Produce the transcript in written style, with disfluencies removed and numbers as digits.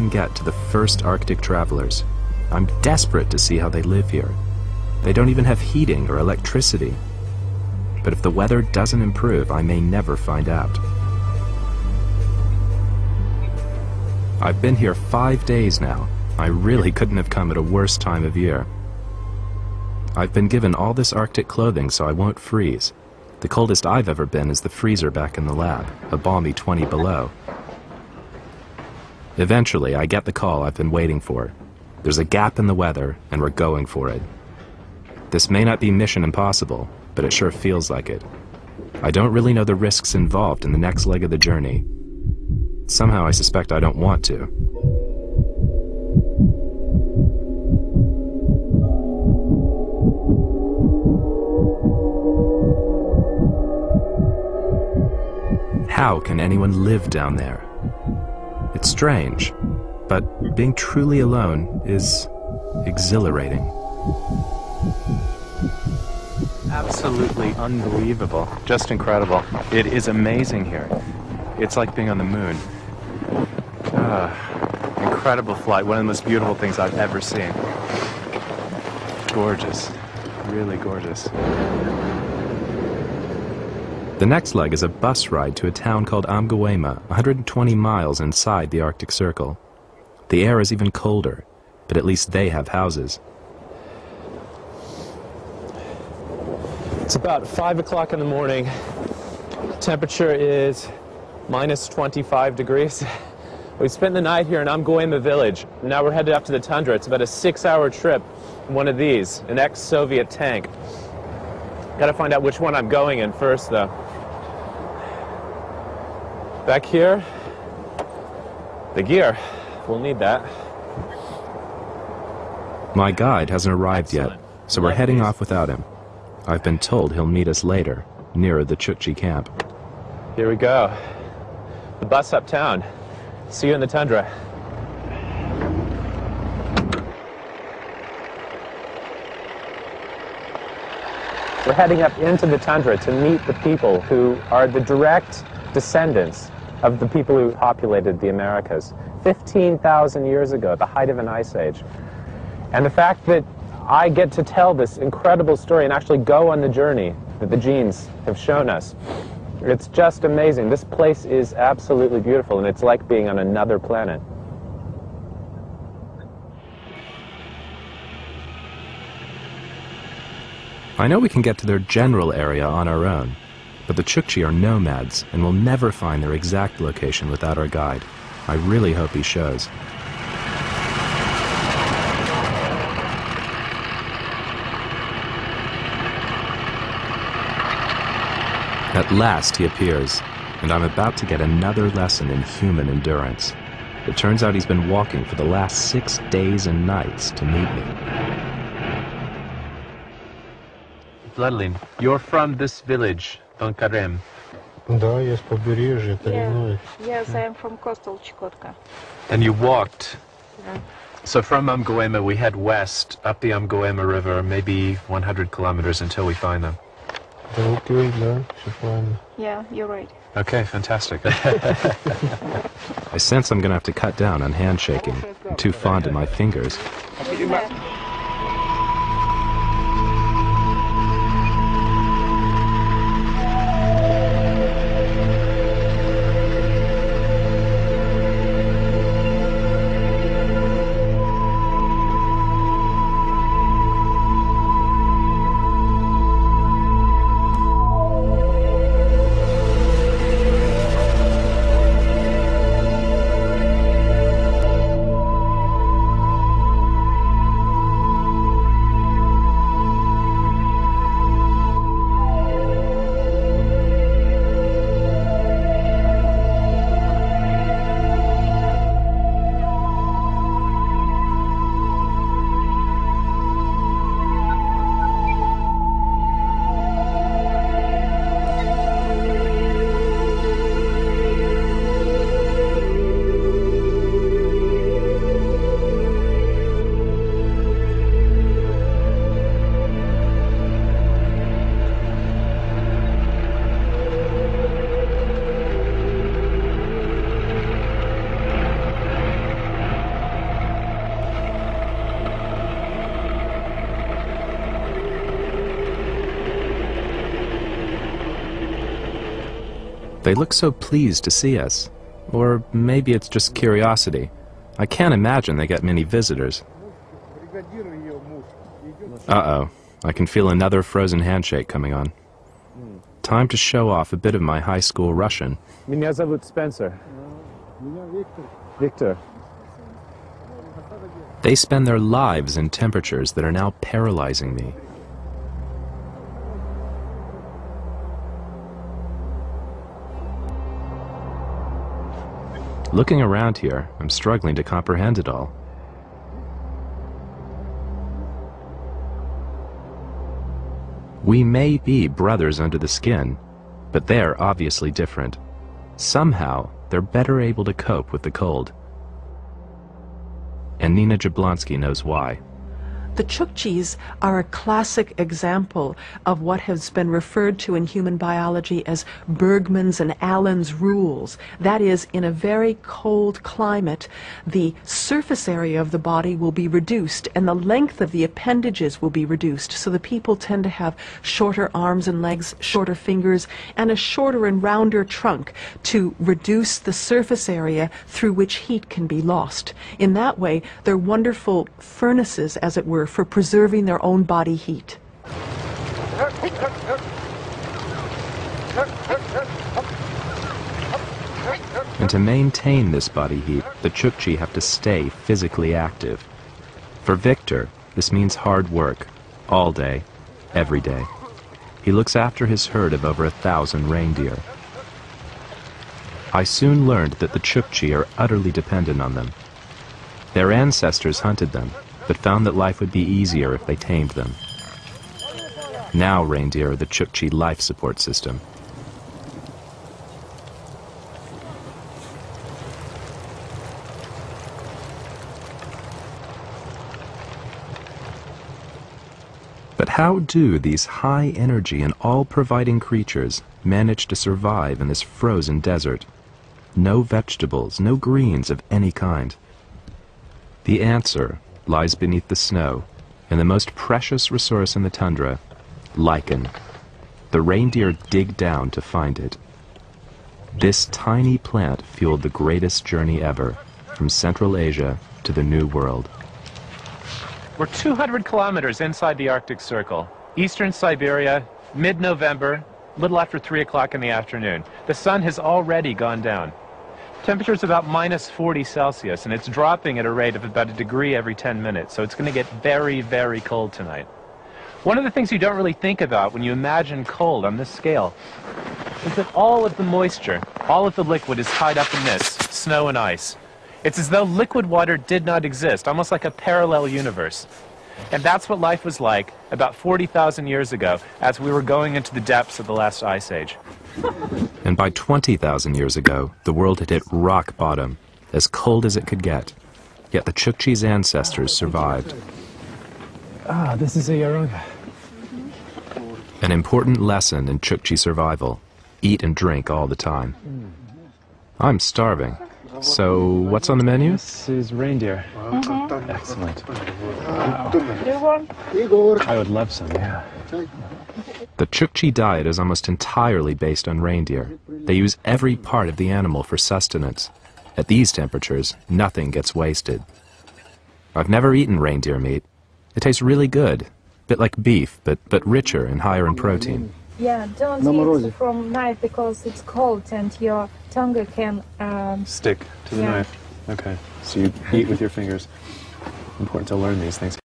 can get to the first Arctic travelers. I'm desperate to see how they live here. They don't even have heating or electricity. But if the weather doesn't improve, I may never find out. I've been here 5 days now. I really couldn't have come at a worse time of year. I've been given all this Arctic clothing so I won't freeze. The coldest I've ever been is the freezer back in the lab, a balmy 20 below. Eventually, I get the call I've been waiting for. There's a gap in the weather, and we're going for it. This may not be mission impossible, but it sure feels like it. I don't really know the risks involved in the next leg of the journey. Somehow I suspect I don't want to. How can anyone live down there? It's strange, but being truly alone is exhilarating. Absolutely unbelievable. Just incredible. It is amazing here. It's like being on the moon. Incredible flight. One of the most beautiful things I've ever seen. Gorgeous. Really gorgeous. The next leg is a bus ride to a town called Amguema, 120 miles inside the Arctic Circle. The air is even colder, but at least they have houses. It's about 5 o'clock in the morning. Temperature is minus 25 degrees. We spent the night here in Amguema village. Now we're headed up to the tundra. It's about a 6-hour trip in one of these, an ex-Soviet tank. Gotta find out which one I'm going in first, though. Back here, the gear. We'll need that. My guide hasn't arrived yet, so we're heading off without him. I've been told he'll meet us later, nearer the Chukchi camp. Here we go. The bus uptown. See you in the tundra. We're heading up into the tundra to meet the people who are the direct descendants of the people who populated the Americas 15,000 years ago, at the height of an ice age. And the fact that I get to tell this incredible story and actually go on the journey that the genes have shown us, it's just amazing. This place is absolutely beautiful, and it's like being on another planet. I know we can get to their general area on our own, but the Chukchi are nomads and will never find their exact location without our guide. I really hope he shows. At last he appears, and I'm about to get another lesson in human endurance. It turns out he's been walking for the last 6 days and nights to meet me. Vladilin, you're from this village, Donkarem. Да, я с побережья, коренной. Yes, I am from coastal Chukotka. And you walked. Yeah. So from Amguema, we head west up the Amguema River, maybe 100 kilometers until we find them. Да, окей, да, все правильно. Yeah, you're right. Okay, fantastic. I sense I'm gonna have to cut down on handshaking. I'm too fond of my fingers. They look so pleased to see us. Or maybe it's just curiosity. I can't imagine they get many visitors. Uh-oh. I can feel another frozen handshake coming on. Time to show off a bit of my high school Russian. Меня зовут Spencer. Victor. They spend their lives in temperatures that are now paralyzing me. Looking around here, I'm struggling to comprehend it all. We may be brothers under the skin, but they're obviously different. Somehow, they're better able to cope with the cold. And Nina Jablonski knows why. The Chukchis are a classic example of what has been referred to in human biology as Bergmann's and Allen's rules. That is, in a very cold climate, the surface area of the body will be reduced and the length of the appendages will be reduced. So the people tend to have shorter arms and legs, shorter fingers, and a shorter and rounder trunk to reduce the surface area through which heat can be lost. In that way, they're wonderful furnaces, as it were, for preserving their own body heat. And to maintain this body heat, the Chukchi have to stay physically active. For Victor, this means hard work, all day, every day. He looks after his herd of over 1,000 reindeer. I soon learned that the Chukchi are utterly dependent on them. Their ancestors hunted them, but found that life would be easier if they tamed them. Now reindeer are the Chukchi life support system. But how do these high-energy and all-providing creatures manage to survive in this frozen desert? No vegetables, no greens of any kind. The answer lies beneath the snow, in the most precious resource in the tundra, lichen. The reindeer dig down to find it. This tiny plant fueled the greatest journey ever, from Central Asia to the New World. We're 200 kilometers inside the Arctic Circle, eastern Siberia, mid-November, little after 3 o'clock in the afternoon. The sun has already gone down. Temperature's about minus 40 Celsius, and it's dropping at a rate of about a degree every 10 minutes, so it's going to get very, very cold tonight. One of the things you don't really think about when you imagine cold on this scale is that all of the moisture, all of the liquid is tied up in this, snow and ice. It's as though liquid water did not exist, almost like a parallel universe. And that's what life was like about 40,000 years ago as we were going into the depths of the last ice age. And by 20,000 years ago, the world had hit rock bottom, as cold as it could get. Yet the Chukchi's ancestors survived. Ah, this is a Yaronga. An important lesson in Chukchi survival. Eat and drink all the time. I'm starving. So, what's on the menu? This is reindeer. Excellent. Do you want? I would love some, yeah. The Chukchi diet is almost entirely based on reindeer. They use every part of the animal for sustenance. At these temperatures, nothing gets wasted. I've never eaten reindeer meat. It tastes really good. Bit like beef, but richer and higher in protein. Yeah, don't eat from knife because it's cold and your tongue can... Stick to the knife. Okay, so you eat with your fingers. Important to learn these things.